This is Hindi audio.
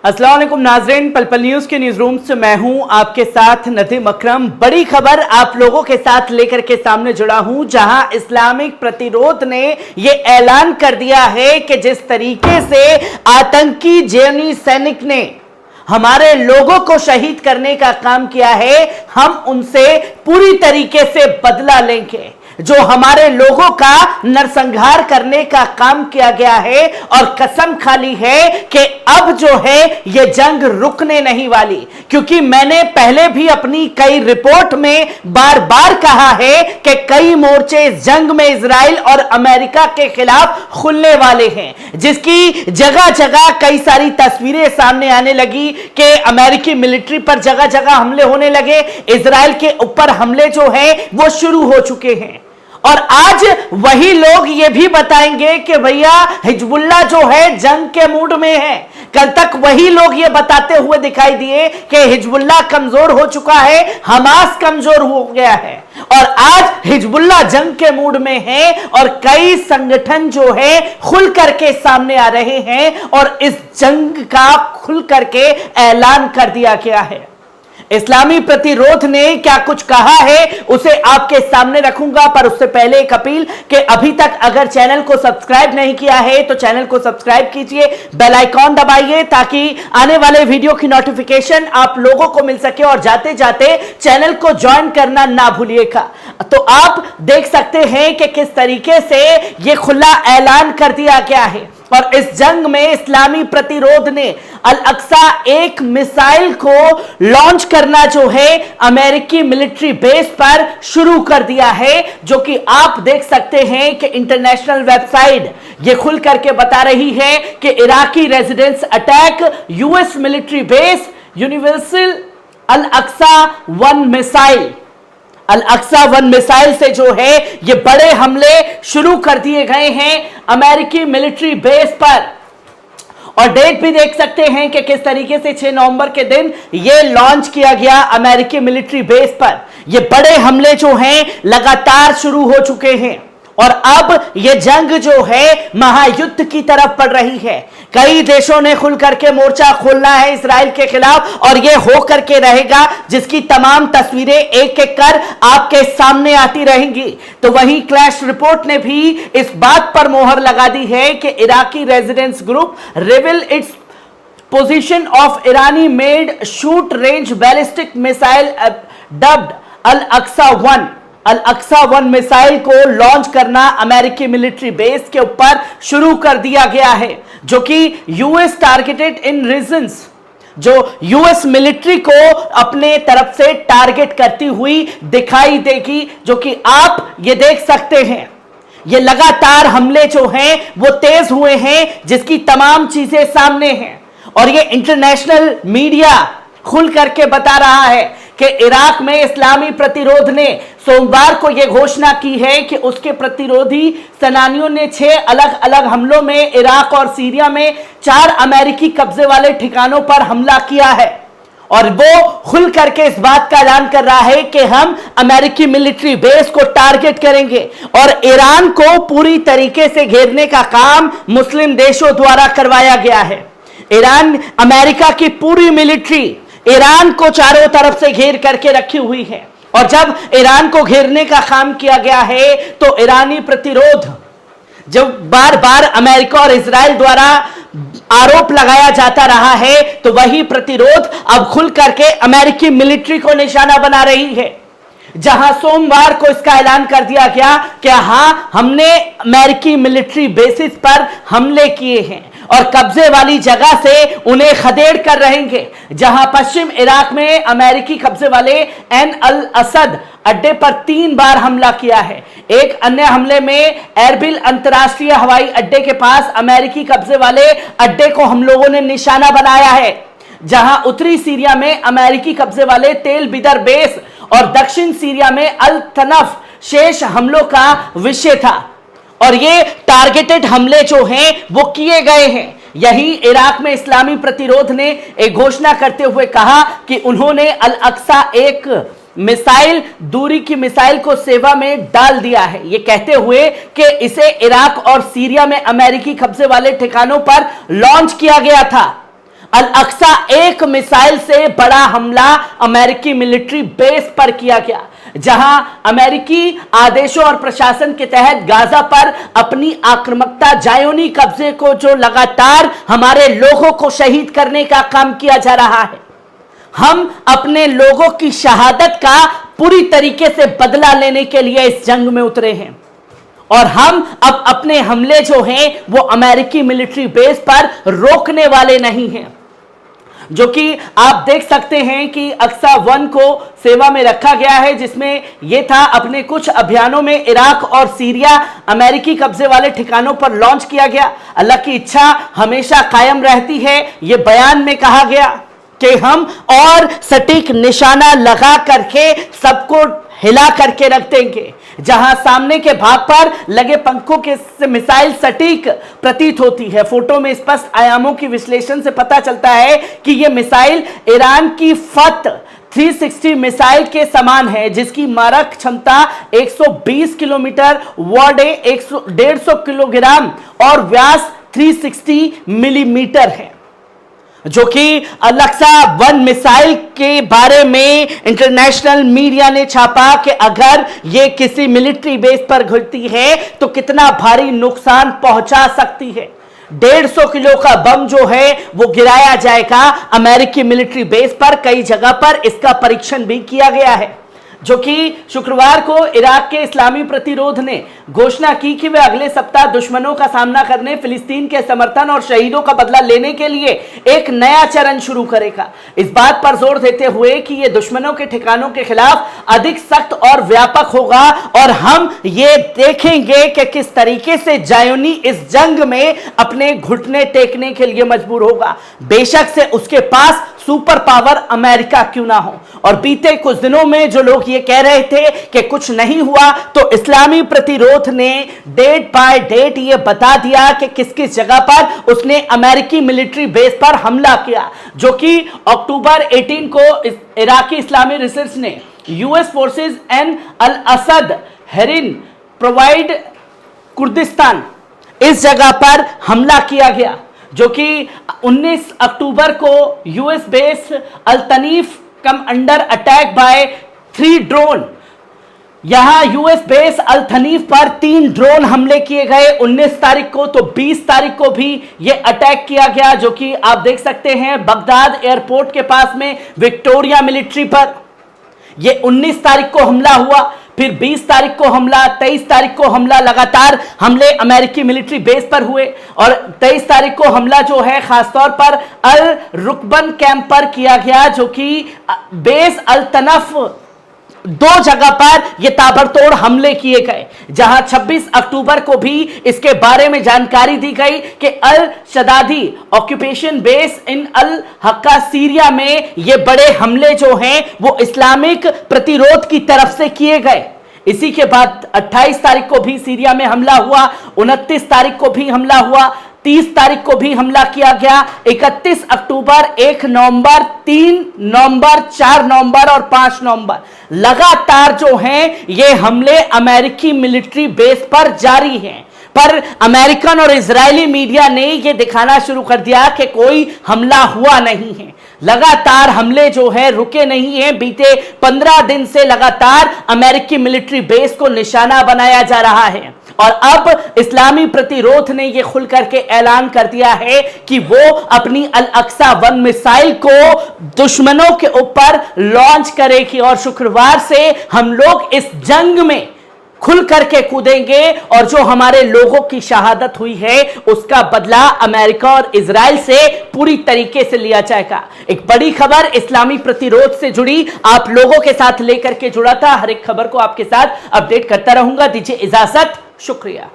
अस्सलाम वालेकुम नाज़रीन, पल पल न्यूज के न्यूज रूम से मैं हूं आपके साथ नदीम अकरम। बड़ी खबर आप लोगों के साथ लेकर के सामने जुड़ा हूं, जहां इस्लामिक प्रतिरोध ने यह ऐलान कर दिया है कि जिस तरीके से आतंकी जेएनयू सैनिक ने हमारे लोगों को शहीद करने का काम किया है, हम उनसे पूरी तरीके से बदला लेंगे। जो हमारे लोगों का नरसंहार करने का काम किया गया है और कसम खा ली है कि अब जो है ये जंग रुकने नहीं वाली, क्योंकि मैंने पहले भी अपनी कई रिपोर्ट में बार बार कहा है कि कई मोर्चे इस जंग में इजराइल और अमेरिका के खिलाफ खुलने वाले हैं, जिसकी जगह जगह कई सारी तस्वीरें सामने आने लगी कि अमेरिकी मिलिट्री पर जगह जगह हमले होने लगे, इजराइल के ऊपर हमले जो है वो शुरू हो चुके हैं। और आज वही लोग ये भी बताएंगे कि भैया हिजबुल्लाह जो है जंग के मूड में है। कल तक वही लोग ये बताते हुए दिखाई दिए कि हिजबुल्लाह कमजोर हो चुका है, हमास कमजोर हो गया है, और आज हिजबुल्लाह जंग के मूड में है और कई संगठन जो है खुल करके सामने आ रहे हैं और इस जंग का खुल करके ऐलान कर दिया गया है। इस्लामी प्रतिरोध ने क्या कुछ कहा है उसे आपके सामने रखूंगा, पर उससे पहले एक अपील कि अभी तक अगर चैनल को सब्सक्राइब नहीं किया है तो चैनल को सब्सक्राइब कीजिए, बेल आइकॉन दबाइए ताकि आने वाले वीडियो की नोटिफिकेशन आप लोगों को मिल सके, और जाते जाते चैनल को ज्वाइन करना ना भूलिएगा। तो आप देख सकते हैं कि किस तरीके से यह खुला ऐलान कर दिया गया है। और इस जंग में इस्लामी प्रतिरोध ने अल अक्सा एक मिसाइल को लॉन्च करना जो है अमेरिकी मिलिट्री बेस पर शुरू कर दिया है, जो कि आप देख सकते हैं कि इंटरनेशनल वेबसाइट ये खुल करके बता रही है कि Iraqi resistance attack US military base universal Al Aqsa 1 missile. Al Aqsa 1 missile से जो है ये बड़े हमले शुरू कर दिए गए हैं अमेरिकी मिलिट्री बेस पर, और डेट भी देख सकते हैं कि किस तरीके से 6 नवंबर के दिन ये लॉन्च किया गया अमेरिकी मिलिट्री बेस पर। ये बड़े हमले जो हैं लगातार शुरू हो चुके हैं और अब ये जंग जो है महायुद्ध की तरफ बढ़ रही है। कई देशों ने खुल करके मोर्चा खोलना है इजराइल के खिलाफ, और ये हो करके रहेगा, जिसकी तमाम तस्वीरें एक एक कर आपके सामने आती रहेंगी। तो वहीं क्लैश रिपोर्ट ने भी इस बात पर मोहर लगा दी है कि Iraqi residence group reveal its position of ईरानी made short range ballistic missile dubbed Al Aqsa 1। Al Aqsa 1 missile को लॉन्च करना अमेरिकी मिलिट्री बेस के ऊपर शुरू कर दिया गया है, जो कि यूएस टारगेटेड इन रीजन्स, जो यूएस मिलिट्री को अपने तरफ से टारगेट करती हुई दिखाई देगी, जो कि आप ये देख सकते हैं। ये लगातार हमले जो हैं वो तेज हुए हैं, जिसकी तमाम चीजें सामने हैं, और ये इंटरनेशनल मीडिया खुल करके बता रहा है कि इराक में इस्लामी प्रतिरोध ने सोमवार को यह घोषणा की है कि उसके प्रतिरोधी सेनानियों ने 6 अलग अलग हमलों में इराक और सीरिया में 4 अमेरिकी कब्जे वाले ठिकानों पर हमला किया है, और वो खुल करके इस बात का ऐलान कर रहा है कि हम अमेरिकी मिलिट्री बेस को टारगेट करेंगे और ईरान को पूरी तरीके से घेरने का काम मुस्लिम देशों द्वारा करवाया गया है। ईरान, अमेरिका की पूरी मिलिट्री ईरान को चारों तरफ से घेर करके रखी हुई है, और जब ईरान को घेरने का काम किया गया है तो ईरानी प्रतिरोध, जब बार बार अमेरिका और इजराइल द्वारा आरोप लगाया जाता रहा है, तो वही प्रतिरोध अब खुल करके अमेरिकी मिलिट्री को निशाना बना रही है। जहां सोमवार को इसका ऐलान कर दिया गया कि हां, हमने अमेरिकी मिलिट्री बेसिस पर हमले किए हैं और कब्जे वाली जगह से उन्हें खदेड़ कर रहेंगे। जहां पश्चिम इराक में अमेरिकी कब्जे वाले एन अल असद अड्डे पर 3 बार हमला किया है। एक अन्य हमले में एरबिल अंतर्राष्ट्रीय हवाई अड्डे के पास अमेरिकी कब्जे वाले अड्डे को हम लोगों ने निशाना बनाया है। जहां उत्तरी सीरिया में अमेरिकी कब्जे वाले तेल बिदर बेस और दक्षिण सीरिया में अल तनफ शेष हमलों का विषय था, और ये टारगेटेड हमले जो हैं वो किए गए हैं। यही इराक में इस्लामी प्रतिरोध ने एक घोषणा करते हुए कहा कि उन्होंने अल अक्सा 1 मिसाइल दूरी की मिसाइल को सेवा में डाल दिया है, ये कहते हुए कि इसे इराक और सीरिया में अमेरिकी कब्जे वाले ठिकानों पर लॉन्च किया गया था। अल अक्सा एक मिसाइल से बड़ा हमला अमेरिकी मिलिट्री बेस पर किया गया, जहां अमेरिकी आदेशों और प्रशासन के तहत गाजा पर अपनी आक्रामकता जायोनी कब्जे को जो लगातार हमारे लोगों को शहीद करने का काम किया जा रहा है। हम अपने लोगों की शहादत का पूरी तरीके से बदला लेने के लिए इस जंग में उतरे हैं और हम अब अपने हमले जो हैं वो अमेरिकी मिलिट्री बेस पर रोकने वाले नहीं हैं। जो कि आप देख सकते हैं कि अक्सा 1 को सेवा में रखा गया है, जिसमें यह था अपने कुछ अभियानों में इराक और सीरिया अमेरिकी कब्जे वाले ठिकानों पर लॉन्च किया गया। अल्लाह की इच्छा हमेशा कायम रहती है। यह बयान में कहा गया कि हम और सटीक निशाना लगा करके सबको हिला करके रख देंगे। जहां सामने के भाग पर लगे पंखों के से मिसाइल सटीक प्रतीत होती है। फोटो में स्पष्ट आयामों की विश्लेषण से पता चलता है कि यह मिसाइल ईरान की फत 360 मिसाइल के समान है, जिसकी मारक क्षमता 120 किलोमीटर, वॉडे 150 किलोग्राम और व्यास 360 मिलीमीटर है। जो कि अल अक्सा 1 मिसाइल के बारे में इंटरनेशनल मीडिया ने छापा कि अगर यह किसी मिलिट्री बेस पर घुसती है तो कितना भारी नुकसान पहुंचा सकती है। 150 किलो का बम जो है वो गिराया जाएगा अमेरिकी मिलिट्री बेस पर। कई जगह पर इसका परीक्षण भी किया गया है। जो कि शुक्रवार को इराक के इस्लामी प्रतिरोध ने घोषणा की कि वे अगले सप्ताह दुश्मनों का सामना करने, फिलिस्तीन के समर्थन और शहीदों का बदला लेने के लिए एक नया चरण शुरू करेगा। इस बात पर जोर देते हुए कि यह दुश्मनों के ठिकानों के खिलाफ अधिक सख्त और व्यापक होगा और हम ये देखेंगे कि किस तरीके से जायोनी इस जंग में अपने घुटने टेकने के लिए मजबूर होगा, बेशक से उसके पास सुपर पावर अमेरिका क्यों ना हो। और बीते कुछ दिनों में जो लोग ये कह रहे थे कि कुछ नहीं हुआ, तो इस्लामी प्रतिरोध ने डेट बाय डेट ये बता दिया कि किस किस जगह पर उसने अमेरिकी मिलिट्री बेस पर हमला किया। जो कि अक्टूबर 18 को इराकी इस्लामी रिसर्च ने US forces and Al Asad हेरिन प्रोवाइड कुर्दिस्तान इस जगह पर हमला किया गया। जो कि 19 अक्टूबर को US base Al Tanf come under attack by 3 drone. यहां यूएस बेस अल तनीफ पर 3 ड्रोन हमले किए गए 19 तारीख को, तो 20 तारीख को भी यह अटैक किया गया। जो कि आप देख सकते हैं बगदाद एयरपोर्ट के पास में विक्टोरिया मिलिट्री पर यह 19 तारीख को हमला हुआ, फिर 20 तारीख को हमला, 23 तारीख को हमला। लगातार हमले अमेरिकी मिलिट्री बेस पर हुए और 23 तारीख को हमला जो है खासतौर पर अल रुकबन कैंप पर किया गया। जो कि बेस अल तनफ 2 जगह पर यह ताबड़तोड़ हमले किए गए, जहां 26 अक्टूबर को भी इसके बारे में जानकारी दी गई कि Al Shaddadi occupation base in Al Hakka Syria में ये बड़े हमले जो हैं वो इस्लामिक प्रतिरोध की तरफ से किए गए। इसी के बाद 28 तारीख को भी सीरिया में हमला हुआ, 29 तारीख को भी हमला हुआ, 30 तारीख को भी हमला किया गया, 31 अक्टूबर, 1 नवंबर, 3 नवंबर, 4 नवंबर और 5 नवंबर लगातार जो हैं ये हमले अमेरिकी मिलिट्री बेस पर जारी हैं। पर अमेरिकन और इजरायली मीडिया ने यह दिखाना शुरू कर दिया कि कोई हमला हुआ नहीं है। लगातार हमले जो है रुके नहीं हैं। बीते 15 दिन से लगातार अमेरिकी मिलिट्री बेस को निशाना बनाया जा रहा है और अब इस्लामी प्रतिरोध ने यह खुल करके ऐलान कर दिया है कि वो अपनी अल अक्सा 1 मिसाइल को दुश्मनों के ऊपर लॉन्च करेगी और शुक्रवार से हम लोग इस जंग में खुल करके कूदेंगे और जो हमारे लोगों की शहादत हुई है उसका बदला अमेरिका और इजराइल से पूरी तरीके से लिया जाएगा। एक बड़ी खबर इस्लामी प्रतिरोध से जुड़ी आप लोगों के साथ लेकर के जुड़ा था। हर एक खबर को आपके साथ अपडेट करता रहूंगा। दीजिए इजाजत, शुक्रिया।